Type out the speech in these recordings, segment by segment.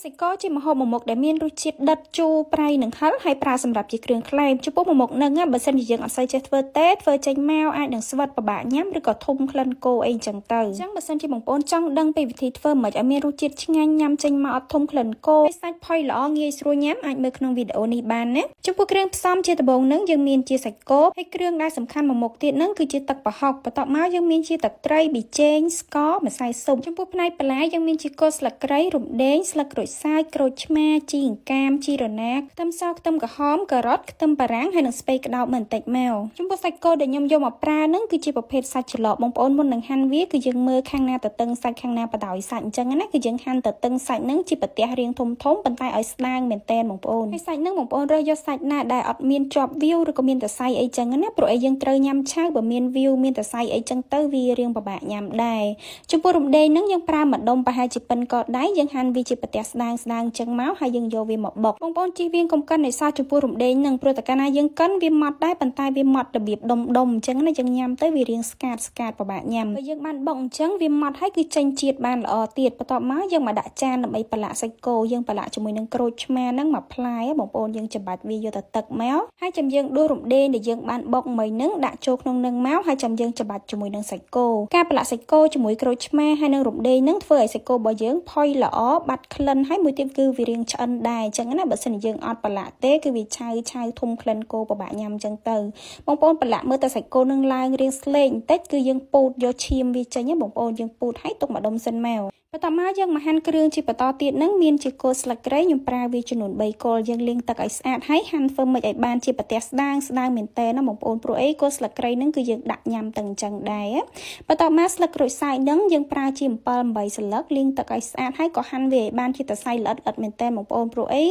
សាច់គោជាម្ហូបមួយមុខដែលមានរសជាតិដិតជូរប្រៃនិងហឹរហើយប្រើសម្រាប់ជាគ្រឿងក្លែមចំពោះមួយមុខហ្នឹងបើសិនជាយើងអត់សូវចេះធ្វើទេធ្វើចេញមកអាចនឹងស្វិតពិបាកញ៉ាំឬក៏ធំក្លិនគោអីចឹងទៅអញ្ចឹងបើសិនជាបងប្អូនចង់ដឹងពីវិធីធ្វើមិនឲ្យមានរសជាតិឆ្ងាញ់ញ៉ាំចេញមកអត់ធំក្លិនគោហើយសាច់ផុយល្អងាយស្រួលញ៉ាំអាចមើលក្នុងវីដេអូនេះបានណាចំពោះគ្រឿងផ្សំជាដំបូងហ្នឹងយើងមានជាសាច់គោហើយគ្រឿងដែលសំខាន់មួយមុខទៀតហ្នឹងគឺជាទឹកប្រហុកបន្ទាប់មកយើងមានជាទឹកត្រីប៊ីចេងស្ករម្សៅស៊ុបចំពោះផ្នែកបន្លែយើងមានជាគល់ស្លឹកគ្រៃរំដេងស្លឹកក្រូចសើចក្រូចឆ្មាជីអង្កាមជីរណាខ្ទឹមសខ្ទឹមក្រហមការ៉ុតខ្ទឹមបារាំងហើយនិងស្ពៃក្តោបបន្តិចមកចំពោះសាច់គោដែលខ្ញុំយកមកប្រើហ្នឹងគឺជាប្រភេទសាច់ច្រឡកបងប្អូនមុននឹងហាន់វាគឺយើងមើលខាងណាទៅតឹងសាច់ខាងណាបដ ாய் សាច់អញ្ចឹងណាគឺយើងហាន់ទៅតឹងសាច់ហ្នឹងជាប្រទះរាងធំធំប៉ុន្តែឲ្យស្ដាងមែនតែនបងប្អូនហើយសាច់ហ្នឹងបងប្អូនរើសយកសាច់ណាដែលអត់មានជាប់វាវឬក៏មានតសៃអីចឹងណាព្រោះអីយើងត្រូវញ៉ាំឆៅបើមានវាវមានតសៃអីចឹងទៅវារាងពិបាកញ៉ាំដែរចំពោះរំដេងហ្នឹងយើងប្រើម្ដុំប្រហែលជាប៉ិនកដៃយើងហាន់វាជាប្រទះស្ដាងចឹងមកហើយយើងយកវាមកបុកបងប្អូនជិះវាកុំកិនឲ្យសោះចំពោះរំដេងហ្នឹងព្រោះតែកាលណាយើងកិនវាម៉ត់ដែរប៉ុន្តែវាម៉ត់របៀបដុំអញ្ចឹងណាយើងញ៉ាំទៅវារាងស្កាតពិបាកញ៉ាំបើយើងបានបុកអញ្ចឹងវាម៉ត់ហើយគឺចេញជាតិបានល្អទៀតបន្ទាប់មកយើងមកដាក់ចានដើម្បីប្រឡាក់សាច់គោយើងប្រឡាក់ជាមួយនឹងក្រូចឆ្មាហ្នឹងមកផ្លាយបងប្អូនយើងចំបាច់វាយកទៅទឹកមកហើយចាំយើងដួសរំដេងដែលយើងបានបុកមួយហ្នឹងដាក់ចូលក្នុងនឹងមកហើយចាំយើងចំបាច់ជាមួយនឹងសាច់គោការប្រឡាក់សាច់គោជាមួយក្រូចឆ្មាហើយនឹងរំដេងហ្នឹងធ្វើឲ្យសាច់គោរបស់យើងផុយល្អបាត់ក្លិនហើយមួយទៀតគឺវារាងឆ្អិនដែរអញ្ចឹងណាបើសិនជាយើងអត់ប្រឡាក់ទេគឺវាឆៅធំក្លិនគោពិបាកញ៉ាំអញ្ចឹងទៅបងប្អូនប្រឡាក់មើលតែសាច់គោនឹងឡើងរាងស្លេកបន្តិចគឺយើងពូតយកឈាមវាចេញបងប្អូនយើងពូតឲ្យទុកម្ដុំសិនមកបន្ទាប់មកយើងមកហាន់គ្រឿងជាបន្តទៀតហ្នឹងមានជាគល់ស្លឹកគ្រៃខ្ញុំប្រើវាចំនួន3គល់យើងលាងទឹកឲ្យស្អាតហើយហាន់ធ្វើមិនឲ្យបានជាប្រទះស្ដាងមែនតើណាបងប្អូនព្រោះអីគល់ស្លឹកគ្រៃហ្នឹងគឺយើងដាក់ញ៉ាំទាំងអញ្ចឹងដែរបន្ទាប់មកស្លឹកក្រូចសើចហ្នឹងយើងប្រើជា7 8សន្លឹកលាងទឹកឲ្យស្អាតហើយក៏ហាន់វាឲ្យបានជាតសៃល្អិតមែនតើបងប្អូនព្រោះអី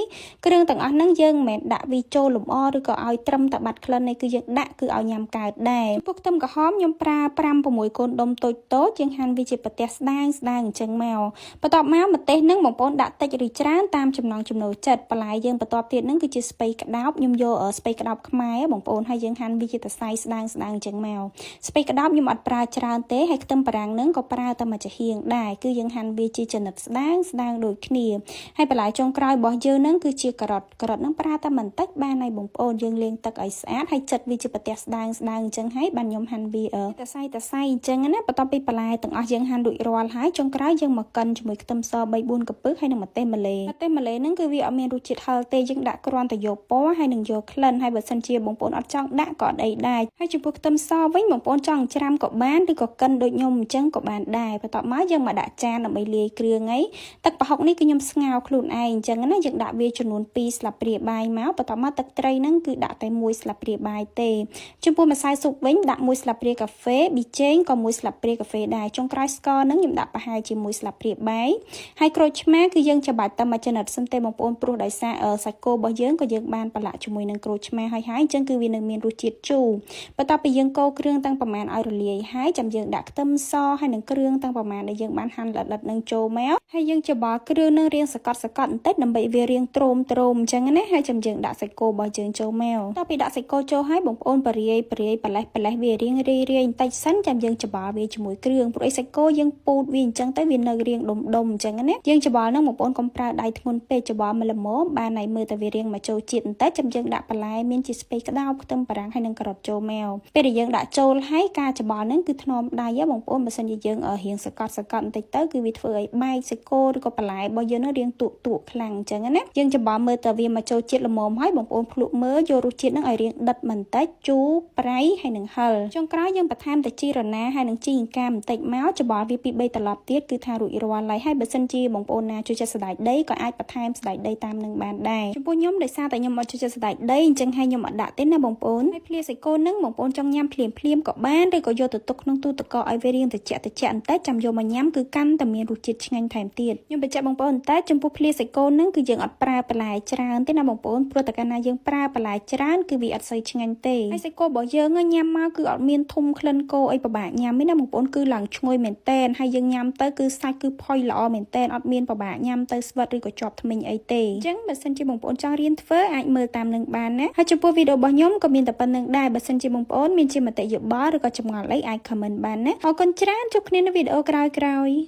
គ្រឿងទាំងអស់ហ្នឹងយើងមិនមែនដាក់វាចូលលម្អឬក៏ឲ្យត្រឹមតែបាត់ក្លិនទេគឺយើងដាក់គឺឲ្យញ៉ាំកើតដែរពុកខ្ទឹមក្រហមខ្ញុំប្រើ5 6កូនដុំតូចយើងហាន់វាជាប្រទះស្ដាងអញ្ចឹងមកបន្ទាប់មកម្ទេសហ្នឹងបងប្អូនដាក់តិចឬច្រើនតាមចំណង់ចំណូលចិត្តបន្លែយើងបន្ទាប់ទៀតហ្នឹងគឺជាស្ពៃក្តោបខ្ញុំយកស្ពៃក្តោបខ្មែរបងប្អូនហើយយើងហាន់វាជាតសៃស្ដាងអញ្ចឹងមកស្ពៃក្តោបខ្ញុំអត់ប្រើច្រើនទេហើយខ្ទឹមបារាំងហ្នឹងក៏ប្រើតែមួយចាហៀងដែរគឺយើងហាន់វាជាចំណិតស្ដាងដូចគ្នាហើយបន្លែចុងក្រោយរបស់យើងហ្នឹងគឺជាការ៉ុតហ្នឹងប្រើតែបន្តិចបានហើយបងប្អូនយើងលាងទឹកឲ្យស្អាតហើយចិតវាជាប្រទះស្ដាងអញ្ចឹងហើយបានខ្ញុំហាន់វាតសៃអញ្ចឹងណាបន្ទាប់ពីបន្លែទាំងអស់យើងហាន់រួចរាល់ហើយចុងក្រោយយើងមកកិនជាមួយខ្ទឹមស3 4កំពឹសហើយនឹងម្ទេសម្លេហ្នឹងគឺវាអត់មានរសជាតិហឹរទេយើងដាក់គ្រាន់តែយកពណ៌ហើយនឹងយកក្លិនហើយបើសិនជាបងប្អូនអត់ចង់ដាក់ក៏អត់អីដែរហើយចំពោះខ្ទឹមសវិញបងប្អូនចង់ច្រាំក៏បានឬក៏កិនដូចខ្ញុំអញ្ចឹងក៏បានដែរបន្ទាប់មកយើងមកដាក់ចានដើម្បីលាយគ្រឿងអីទឹកប្រហុកនេះគឺខ្ញុំស្ងោរខ្លួនឯងអញ្ចឹងណាយើងដាក់វាចំនួន2ស្លាបព្រាបាយមកបន្ទាប់មកទឹកត្រីហ្នឹងគឺដាក់តែ1ស្លាបព្រាបាយទេចំពោះម្សៅស៊ុបវិញដាក់1ស្លាបព្រាកាហ្វេប៊ីចេងក៏1ស្លាបព្រាកាហ្វេដែរចុងក្រោយស្ករហ្នឹងខ្ញុំដាក់ប្រហែលជា1ស្លាបព្រាបាយហើយក្រូចឆ្មាគឺយើងច្បាច់តែមួយចំណិតសិនទេបងប្អូនព្រោះដោយសារសាច់គោរបស់យើងក៏យើងបានប្រឡាក់ជាមួយនឹងក្រូចឆ្មាហើយអញ្ចឹងគឺវានឹងមានរសជាតិជូរបន្ទាប់ពីយើងកូរគ្រឿងទាំងប្រមាណឲ្យរលាយហើយចាំយើងដាក់ខ្ទឹមសហើយនឹងគ្រឿងទាំងប្រមាណដែលយើងបានហាន់ល្អិតនឹងចូលមកហើយយើងច្របល់គ្រឿងនឹងរាងសកត់បន្តិចដើម្បីវារាងទ្រោមអញ្ចឹងណាហើយចាំយើងដាក់សាច់គោរបស់យើងចូលមកបន្ទាប់ពីដាក់សាច់គោចូលហើយបងប្អូនបរិយាយប្រឡេះវារាងរាយបន្តិចសិនចាំយើងច្របល់វាជាមួយគ្រឿងព្រោះឯសាច់គោយើងពូតវាអញ្ចឹងទៅវានៅរាងដុំអញ្ចឹងណាយើងច្របល់នឹងបងប្អូនកុំប្រើដៃធ្ងន់ពេកច្របល់មកល្មមបានហើយមើលតែវារាងមកចូលជាតិបន្តិចចាំយើងដាក់បន្លែមានជាស្ពៃក្តោបខ្ទឹមបារាំងហើយនឹងការ៉ុតចូលមកពេលដែលយើងដាក់ចូលហើយការច្របល់នឹងគឺថ្នមដៃបងប្អូនបើសិនជាយើងរៀងសកត់បន្តិចទៅគឺវាធ្វើឲ្យបែកសាច់គោឬក៏បន្លែរបស់យើងនឹងរាងទក់ខ្លាំងអញ្ចឹងណាយើងច្របល់មើលតែវាមកចូលជាតិល្មមហើយបងប្អូនភ្លក់មើលយករសជាតិនឹងឲ្យរាងដិតបន្តិចជូរប្រៃហើយនឹងហឹរចុងក្រោយយើងបន្ថែមតែជីរណាហើយនឹងជីអង្កាមបន្តិចមកច្របល់វាពី3ត្រឡប់ទៀតគឺថារួចរាល់ហើយបើសិនជាបងប្អូនណាចូលចិត្តសណ្តែកដីក៏អាចបន្ថែមសណ្តែកដីតាមនឹងបានដែរចំពោះខ្ញុំដោយសារតែខ្ញុំអត់ចូលចិត្តសណ្តែកដីអញ្ចឹងហើយខ្ញុំអត់ដាក់ទេណាបងប្អូនហើយភ្លាសាច់គោនឹងបងប្អូនចង់ញ៉ាំភ្លាមក៏បានឬក៏យកទៅទុកក្នុងទូទឹកកកឲ្យវារាងត្រជាក់បន្តិចចាំយកមកញ៉ាំគឺកាន់តែមានរសជាតិឆ្ងាញ់ថែមទៀតខ្ញុំបញ្ជាក់បងប្អូនតែចំពោះភ្លាសាច់គោនឹងគឺយើងអត់ប្រើបន្លែច្រើនទេណាបងប្អូនព្រោះតែកាលណាយើងប្រើបន្លែច្រើនគឺវាអត់សូវឆ្ងាញ់ទេហើយសាច់គោរបស់យើងញ៉ាំមកគឺអត់មានធំក្លិនគោអីពិបាកញ៉ាំទេណាបងប្អូនគឺឡើងឈ្ងុយមែនតែនហើយយើងញ៉ាំទៅគឺសាច់គឺផុយល្អមែនតែនអត់មានពិបាកញ៉ាំទៅស្វិតឬក៏ជាប់ធ្មេញអីទេអញ្ចឹងបើសិនជាបងប្អូនចង់រៀនធ្វើអាចមើលតាមនឹងបានណាហើយចំពោះវីដេអូរបស់ខ្ញុំក៏មានតែប៉ុណ្្នឹងដែរបើសិនជាបងប្អូនមានជាមតិយោបល់ឬក៏ចម្ងល់អីអាច comment បានណាអរគុណច្រើនជួបគ្នានៅវីដេអូក្រោយៗ